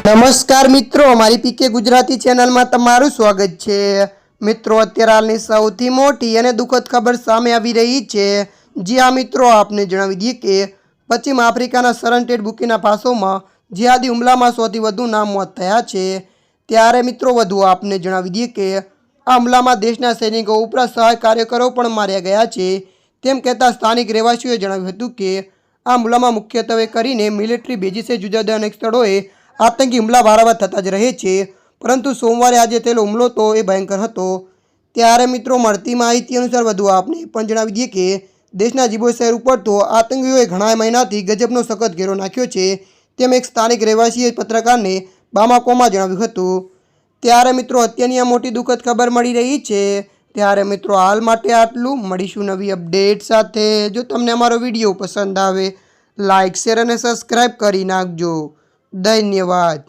નમસ્કાર મિત્રો, અમારી પીકે ગુજરાતી ચેનલમાં તમારું સ્વાગત છે। મિત્રો, અત્યારે હાલની સૌથી મોટી અને દુઃખદ ખબર સામે આવી રહી છે। જી હા મિત્રો, આપને જણાવી દઈએ કે પશ્ચિમ આફ્રિકાના સરનટેટ બુકીના ફાસોમાં જિહાદી હુમલામાં 100થી વધુના મોત થયા છે। ત્યારે મિત્રો વધુ આપને જણાવી દઈએ કે આ હુમલામાં દેશના સૈનિકો ઉપરાંત સહાય કાર્યકરો પણ માર્યા ગયા છે। તેમ કહેતા સ્થાનિક રહેવાસીઓએ જણાવ્યું હતું કે આ હુમલામાં મુખ્યત્વે કરીને મિલિટરી બેઝિસે જુદા જુદા અનેક સ્થળોએ આતંકી હુમલા વારંવાર થતા જ રહે છે, પરંતુ સોમવારે આજે થયેલો હુમલો તો એ ભયંકર હતો। ત્યારે મિત્રો મળતી માહિતી અનુસાર વધુ આપને પણ જણાવી દઈએ કે દેશના જીબો શહેર ઉપર તો આતંકીઓએ ઘણા મહિનાથી ગજબનો સખત ઘેરો નાખ્યો છે, તેમ એક સ્થાનિક રહેવાસીએ પત્રકારને બામાકોમાં જણાવ્યું હતું। ત્યારે મિત્રો અત્યારની આ મોટી દુઃખદ ખબર મળી રહી છે। ત્યારે મિત્રો હાલ માટે આટલું, મળીશું નવી અપડેટ સાથે। જો તમને અમારો વિડીયો પસંદ આવે લાઇક, શેર અને સબસ્ક્રાઈબ કરી નાખજો। ધન્યવાદ।